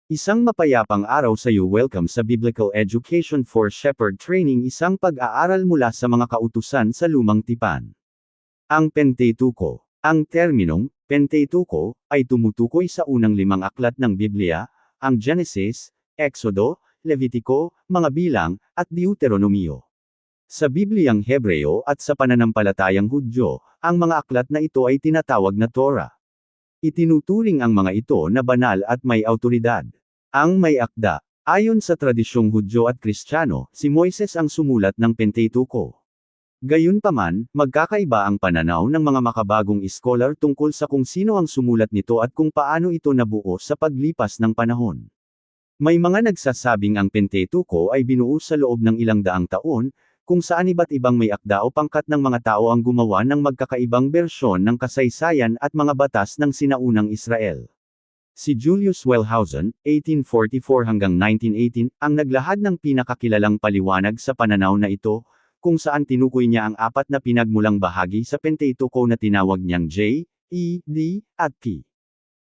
Isang mapayapang araw sa iyo. Welcome sa Biblical Education for Shepherd Training, isang pag-aaral mula sa mga kautusan sa Lumang Tipan. Ang Pentateuco. Ang terminong Pentateuco ay tumutukoy sa unang 5 aklat ng Biblia, ang Genesis, Exodo, Levitico, Mga Bilang, at Deuteronomio. Sa Bibliang Hebreo at sa pananampalatayang Hudyo, ang mga aklat na ito ay tinatawag na Torah. Itinuturing ang mga ito na banal at may awtoridad. Ang may akda. Ayon sa tradisyong Hudyo at Kristiyano, si Moises ang sumulat ng Pentateuco. Gayunpaman, magkakaiba ang pananaw ng mga makabagong iskolar tungkol sa kung sino ang sumulat nito at kung paano ito nabuo sa paglipas ng panahon. May mga nagsasabing ang Pentateuco ay binuo sa loob ng ilang daang taon, kung saan iba't ibang may akda o pangkat ng mga tao ang gumawa ng magkakaibang bersyon ng kasaysayan at mga batas ng sinaunang Israel. Si Julius Wellhausen, 1844 hanggang 1918, ang naglahad ng pinakakilalang paliwanag sa pananaw na ito, kung saan tinukoy niya ang 4 na pinagmulang bahagi sa Pentateuco na tinawag niyang J, E, D, at P.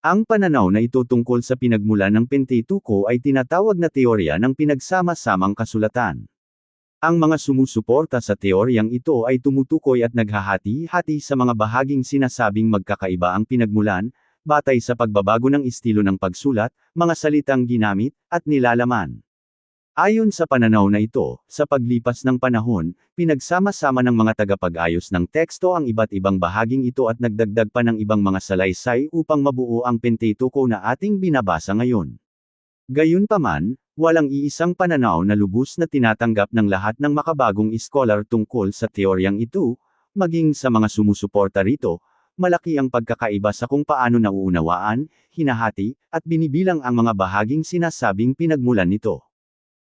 Ang pananaw na ito tungkol sa pinagmulan ng Pentateuco ay tinatawag na teorya ng pinagsama-samang kasulatan. Ang mga sumusuporta sa teoryang ito ay tumutukoy at naghahati-hati sa mga bahaging sinasabing magkakaiba ang pinagmulan, batay sa pagbabago ng estilo ng pagsulat, mga salitang ginamit, at nilalaman. Ayon sa pananaw na ito, sa paglipas ng panahon, pinagsama-sama ng mga tagapag-ayos ng teksto ang iba't ibang bahaging ito at nagdagdag pa ng ibang mga salaysay upang mabuo ang Pentateuco na ating binabasa ngayon. Gayunpaman, walang iisang pananaw na lubos na tinatanggap ng lahat ng makabagong iskolar tungkol sa teoryang ito, maging sa mga sumusuporta rito. Malaki ang pagkakaiba sa kung paano nauunawaan, hinahati, at binibilang ang mga bahaging sinasabing pinagmulan nito.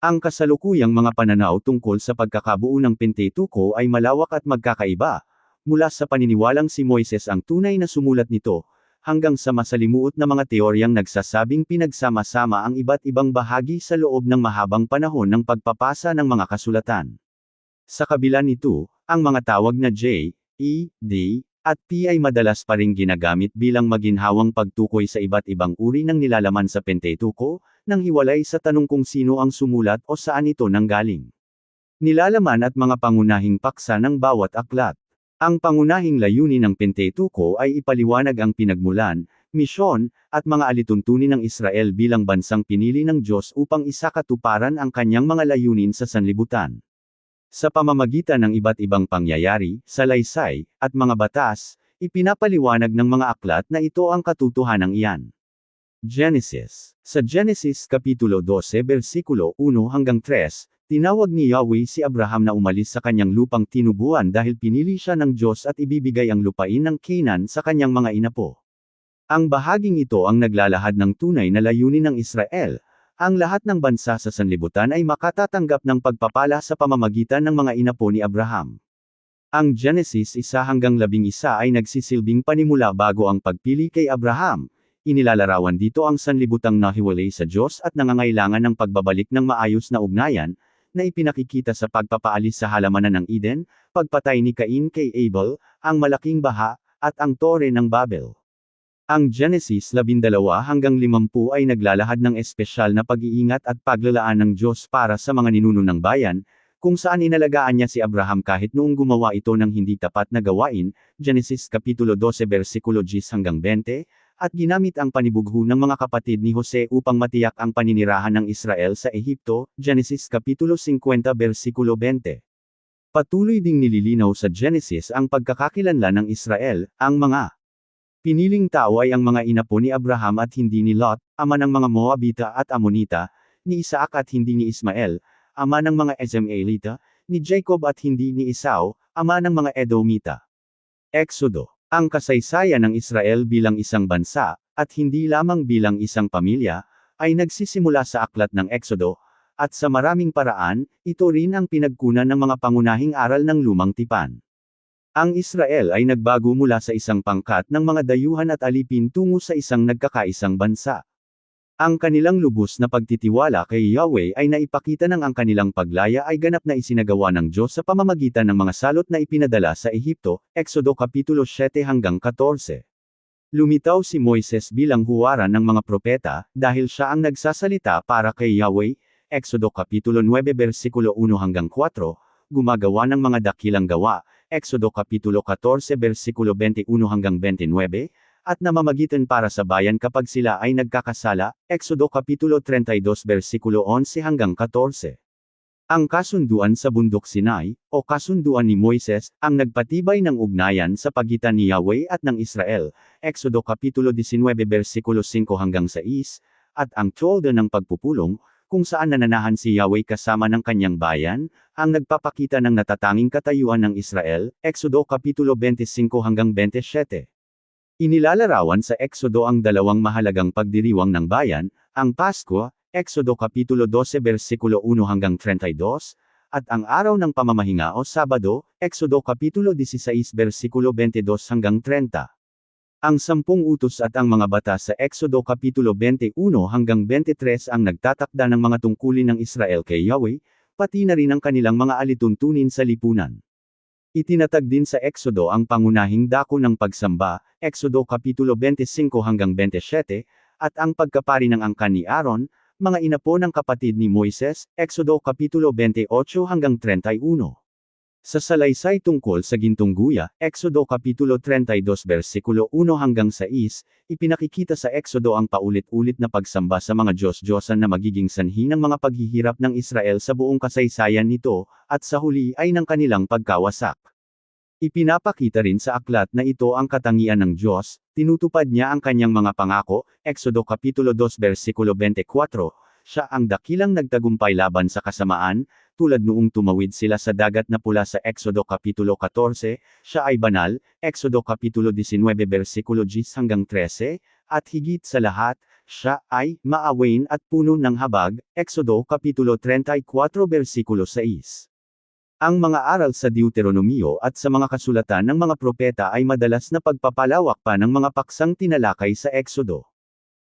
Ang kasalukuyang mga pananaw tungkol sa pagkakabuo ng Pentateuco ay malawak at magkakaiba, mula sa paniniwalang si Moises ang tunay na sumulat nito, hanggang sa masalimuot na mga teoryang nagsasabing pinagsama-sama ang iba't ibang bahagi sa loob ng mahabang panahon ng pagpapasa ng mga kasulatan. Sa kabila nito, ang mga tawag na J, E, D, at P ay madalas pa ring ginagamit bilang maginhawang pagtukoy sa iba't ibang uri ng nilalaman sa Pentateuco, nang hiwalay sa tanong kung sino ang sumulat o saan ito nanggaling. Nilalaman at mga pangunahing paksa ng bawat aklat. Ang pangunahing layunin ng Pentateuco ay ipaliwanag ang pinagmulan, misyon, at mga alituntunin ng Israel bilang bansang pinili ng Diyos upang isakatuparan ang kanyang mga layunin sa sanlibutan. Sa pamamagitan ng iba't ibang pangyayari, salaysay, at mga batas, ipinapaliwanag ng mga aklat na ito ang katotohanan iyan. Genesis. Sa Genesis Kapitulo 12 versikulo 1 hanggang 3, tinawag ni Yahweh si Abraham na umalis sa kanyang lupang tinubuan dahil pinili siya ng Diyos at ibibigay ang lupain ng Canaan sa kanyang mga inapo. Ang bahaging ito ang naglalahad ng tunay na layunin ng Israel. Ang lahat ng bansa sa sanlibutan ay makatatanggap ng pagpapala sa pamamagitan ng mga inapo ni Abraham. Ang Genesis 1 hanggang 11 ay nagsisilbing panimula bago ang pagpili kay Abraham. Inilalarawan dito ang sanlibutang nahiwalay sa Diyos at nangangailangan ng pagbabalik ng maayos na ugnayan, na ipinakikita sa pagpapaalis sa halamanan ng Eden, pagpatay ni Cain kay Abel, ang malaking baha, at ang Tore ng Babel. Ang Genesis 12 hanggang 50 ay naglalahad ng espesyal na pag-iingat at paglalaan ng Diyos para sa mga ninuno ng bayan, kung saan inalagaan niya si Abraham kahit noong gumawa ito ng hindi tapat na gawain, Genesis Kapitulo 12 versikulo 10 hanggang 20, at ginamit ang panibugho ng mga kapatid ni Jose upang matiyak ang paninirahan ng Israel sa Ehipto, Genesis Kapitulo 50 versikulo 20. Patuloy ding nililinaw sa Genesis ang pagkakakilanlan ng Israel, ang mga piniling tao ay ang mga inapo ni Abraham at hindi ni Lot, ama ng mga Moabita at Amonita, ni Isaac at hindi ni Ismael, ama ng mga Ezemaelita, ni Jacob at hindi ni Esau, ama ng mga Edomita. Exodo. Ang kasaysayan ng Israel bilang isang bansa, at hindi lamang bilang isang pamilya, ay nagsisimula sa aklat ng Exodo, at sa maraming paraan, ito rin ang pinagkunan ng mga pangunahing aral ng Lumang Tipan. Ang Israel ay nagbago mula sa isang pangkat ng mga dayuhan at alipin tungo sa isang nagkakaisang bansa. Ang kanilang lubos na pagtitiwala kay Yahweh ay naipakita ng ang kanilang paglaya ay ganap na isinagawa ng Diyos sa pamamagitan ng mga salot na ipinadala sa Ehipto, Exodo Kapitulo 7 hanggang 14. Lumitaw si Moises bilang huwaran ng mga propeta, dahil siya ang nagsasalita para kay Yahweh, Exodo Kapitulo 9 versikulo 1 hanggang 4, gumagawa ng mga dakilang gawa, Exodo Kapitulo 14 versikulo 21 hanggang 29, at namamagitan para sa bayan kapag sila ay nagkakasala, Exodo Kapitulo 32 versikulo 11 hanggang 14. Ang kasunduan sa bundok Sinai, o kasunduan ni Moises, ang nagpatibay ng ugnayan sa pagitan ni Yahweh at ng Israel, Exodo Kapitulo 19 versikulo 5 hanggang 6, at ang tolda ng pagpupulong, kung saan nananahan si Yahweh kasama ng kanyang bayan, ang nagpapakita ng natatanging katayuan ng Israel, Exodo Kapitulo 25 hanggang 27. Inilalarawan sa Exodo ang dalawang mahalagang pagdiriwang ng bayan, ang Pasko, Exodo Kapitulo 12 versikulo 1 hanggang 32, at ang araw ng pamamahinga o Sabado, Exodo Kapitulo 16 versikulo 22 hanggang 30. Ang 10 utos at ang mga batas sa Exodo Kapitulo 21 hanggang 23 ang nagtatakda ng mga tungkulin ng Israel kay Yahweh, pati na rin ang kanilang mga alituntunin sa lipunan. Itinatag din sa Exodo ang pangunahing dako ng pagsamba, Exodo Kapitulo 25 hanggang 27, at ang pagkapari ng angkan ni Aaron, mga inapo ng kapatid ni Moises, Exodo Kapitulo 28 hanggang 31. Sa salaysay tungkol sa gintong guya, Exodo Kapitulo 32 versikulo 1 hanggang 6, ipinakikita sa Exodo ang paulit-ulit na pagsamba sa mga Diyos-Diyosan na magiging sanhi ng mga paghihirap ng Israel sa buong kasaysayan nito, at sa huli ay ng kanilang pagkawasak. Ipinapakita rin sa aklat na ito ang katangian ng Diyos, tinutupad niya ang kanyang mga pangako, Exodo Kapitulo 2 versikulo 24, siya ang dakilang nagtagumpay laban sa kasamaan, tulad noong tumawid sila sa dagat na pula sa Exodo Kapitulo 14, siya ay banal, Exodo Kapitulo 19 versikulo 10 hanggang 13, at higit sa lahat, siya ay maawain at puno ng habag, Exodo Kapitulo 34 versikulo 6. Ang mga aral sa Deuteronomio at sa mga kasulatan ng mga propeta ay madalas na pagpapalawak pa ng mga paksang tinalakay sa Exodo.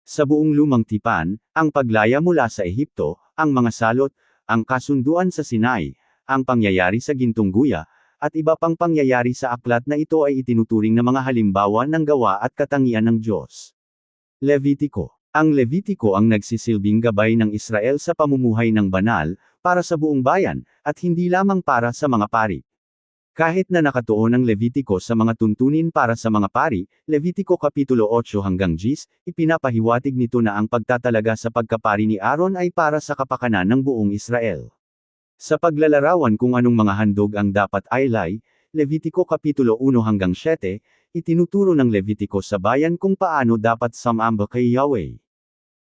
Sa buong lumang tipan, ang paglaya mula sa Ehipto, ang mga salot, ang kasunduan sa Sinai, ang pangyayari sa gintong guya, at iba pang pangyayari sa aklat na ito ay itinuturing na mga halimbawa ng gawa at katangian ng Diyos. Levitiko. Ang Levitiko ang nagsisilbing gabay ng Israel sa pamumuhay ng banal, para sa buong bayan, at hindi lamang para sa mga pari. Kahit na nakatuon ang Levitiko sa mga tuntunin para sa mga pari, Levitiko Kapitulo 8 hanggang 10, ipinapahiwatig nito na ang pagtatalaga sa pagkapari ni Aaron ay para sa kapakanan ng buong Israel. Sa paglalarawan kung anong mga handog ang dapat aylay, Levitiko Kapitulo 1 hanggang 7, itinuturo ng Levitiko sa bayan kung paano dapat sumamba kay Yahweh.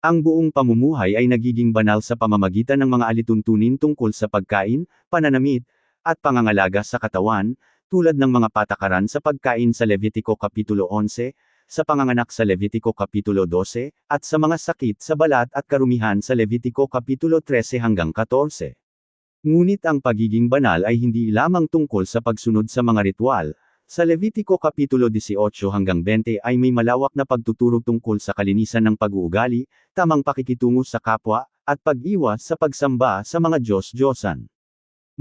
Ang buong pamumuhay ay nagiging banal sa pamamagitan ng mga alituntunin tungkol sa pagkain, pananamit, at pangangalaga sa katawan, tulad ng mga patakaran sa pagkain sa Levitiko Kapitulo 11, sa panganganak sa Levitiko Kapitulo 12, at sa mga sakit sa balat at karumihan sa Levitiko Kapitulo 13 hanggang 14. Ngunit ang pagiging banal ay hindi lamang tungkol sa pagsunod sa mga ritual. Sa Levitiko Kapitulo 18 hanggang 20 ay may malawak na pagtuturo tungkol sa kalinisan ng pag-uugali, tamang pakikitungo sa kapwa, at pag-iwas sa pagsamba sa mga Diyos-Diyosan.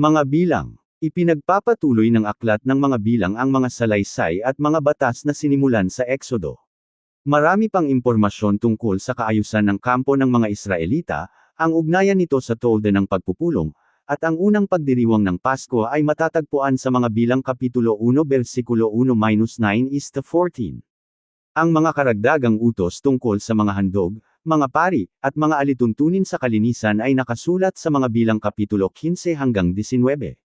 Mga bilang. Ipinagpapatuloy ng aklat ng mga bilang ang mga salaysay at mga batas na sinimulan sa Exodo. Marami pang impormasyon tungkol sa kaayusan ng kampo ng mga Israelita, ang ugnayan nito sa tolda ng pagpupulong, at ang unang pagdiriwang ng Pasko ay matatagpuan sa mga bilang Kapitulo 1 versikulo 1-9-14. Ang mga karagdagang utos tungkol sa mga handog, mga pari, at mga alituntunin sa kalinisan ay nakasulat sa mga bilang Kapitulo 15 hanggang 19.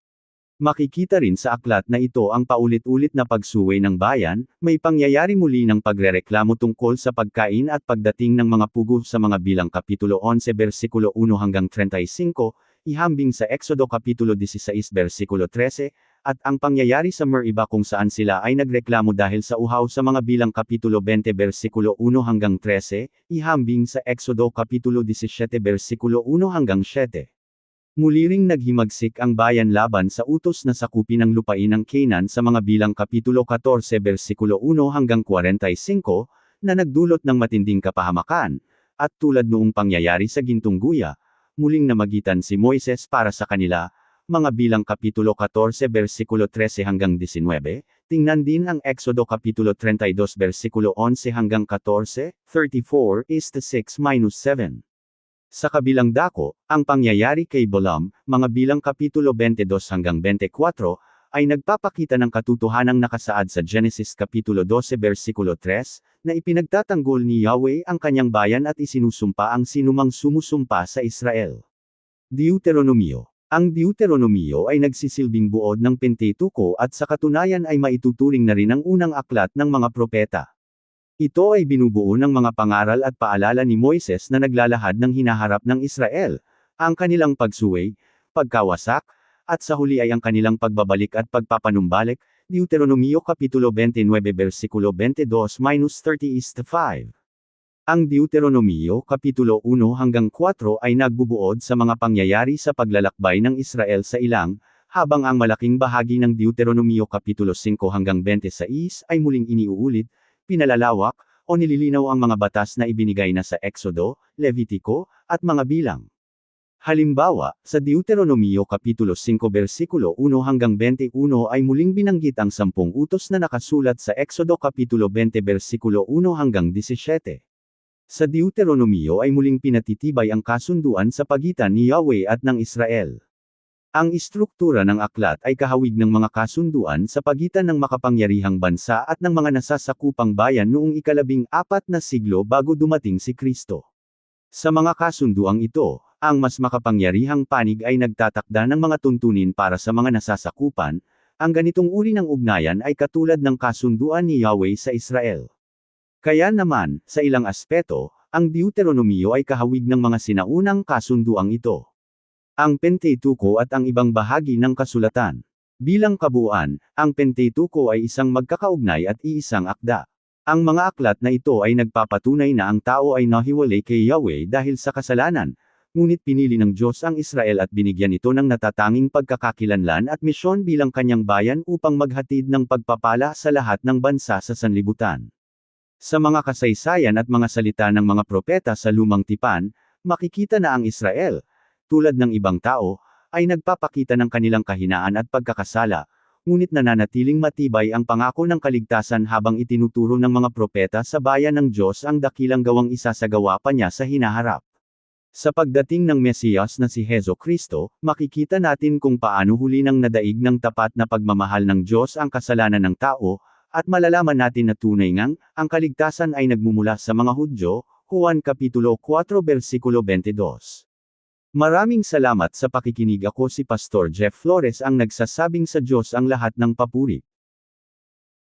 Makikita rin sa aklat na ito ang paulit-ulit na pagsuway ng bayan, may pangyayari muli ng pagrereklamo tungkol sa pagkain at pagdating ng mga pugo sa mga bilang Kapitulo 11 versikulo 1 hanggang 35, ihambing sa Exodo Kapitulo 16 versikulo 13, at ang pangyayari sa Meriba kung saan sila ay nagreklamo dahil sa uhaw sa mga bilang Kapitulo 20 versikulo 1 hanggang 13, ihambing sa Exodo Kapitulo 17 versikulo 1 hanggang 7. Muli ring naghimagsik ang bayan laban sa utos na sakupin ang lupain ng Canaan sa mga bilang Kapitulo 14 versikulo 1 hanggang 45, na nagdulot ng matinding kapahamakan, at tulad noong pangyayari sa gintong guya, muling namagitan si Moises para sa kanila, mga bilang Kapitulo 14 versikulo 13 hanggang 19, tingnan din ang Exodo Kapitulo 32 versikulo 11 hanggang 14, 34:6-7. Sa kabilang dako, ang pangyayari kay Balaam, mga bilang Kapitulo 22 hanggang 24, ay nagpapakita ng katotohanang nakasaad sa Genesis Kapitulo 12 versikulo 3, na ipinagtatanggol ni Yahweh ang kanyang bayan at isinusumpa ang sinumang sumusumpa sa Israel. Deuteronomio. Ang Deuteronomio ay nagsisilbing buod ng Pentateuco at sa katunayan ay maituturing na rin ang unang aklat ng mga propeta. Ito ay binubuo ng mga pangaral at paalala ni Moises na naglalahad ng hinaharap ng Israel, ang kanilang pagsuway, pagkawasak, at sa huli ay ang kanilang pagbabalik at pagpapanumbalik, Deuteronomio Kapitulo 29 versikulo 22-30:5. Ang Deuteronomio Kapitulo 1 hanggang 4 ay nagbubuod sa mga pangyayari sa paglalakbay ng Israel sa ilang, habang ang malaking bahagi ng Deuteronomio Kapitulo 5 hanggang 26 ay muling iniuulit, pinalalawak, o nililinaw ang mga batas na ibinigay na sa Exodo, Levitico, at mga bilang. Halimbawa, sa Deuteronomio Kapitulo 5 versikulo 1 hanggang 21 ay muling binanggit ang 10 utos na nakasulat sa Exodo Kapitulo 20 versikulo 1 hanggang 17. Sa Deuteronomio ay muling pinatitibay ang kasunduan sa pagitan ni Yahweh at ng Israel. Ang istruktura ng aklat ay kahawig ng mga kasunduan sa pagitan ng makapangyarihang bansa at ng mga nasasakupang bayan noong ika-14 na siglo bago dumating si Kristo. Sa mga kasunduang ito, ang mas makapangyarihang panig ay nagtatakda ng mga tuntunin para sa mga nasasakupan. Ang ganitong uri ng ugnayan ay katulad ng kasunduan ni Yahweh sa Israel. Kaya naman, sa ilang aspeto, ang Deuteronomio ay kahawig ng mga sinaunang kasunduang ito. Ang Pentateuco at ang ibang bahagi ng kasulatan. Bilang kabuuan, ang Pentateuco ay isang magkakaugnay at iisang akda. Ang mga aklat na ito ay nagpapatunay na ang tao ay nahiwalay kay Yahweh dahil sa kasalanan, ngunit pinili ng Diyos ang Israel at binigyan ito ng natatanging pagkakakilanlan at misyon bilang kanyang bayan upang maghatid ng pagpapala sa lahat ng bansa sa sanlibutan. Sa mga kasaysayan at mga salita ng mga propeta sa Lumang Tipan, makikita na ang Israel, tulad ng ibang tao, ay nagpapakita ng kanilang kahinaan at pagkakasala, ngunit nananatiling matibay ang pangako ng kaligtasan habang itinuturo ng mga propeta sa bayan ng Diyos ang dakilang gawang isasagawa pa niya sa hinaharap. Sa pagdating ng Mesiyas na si Heso Kristo, makikita natin kung paano huli nang nadaig ng tapat na pagmamahal ng Diyos ang kasalanan ng tao, at malalaman natin na tunay ngang, ang kaligtasan ay nagmumula sa mga Hudyo, Juan Kapitulo 4 versikulo 22. Maraming salamat sa pakikinig. Ako si Pastor Jeff Flores ang nagsasabing sa Diyos ang lahat ng papuri.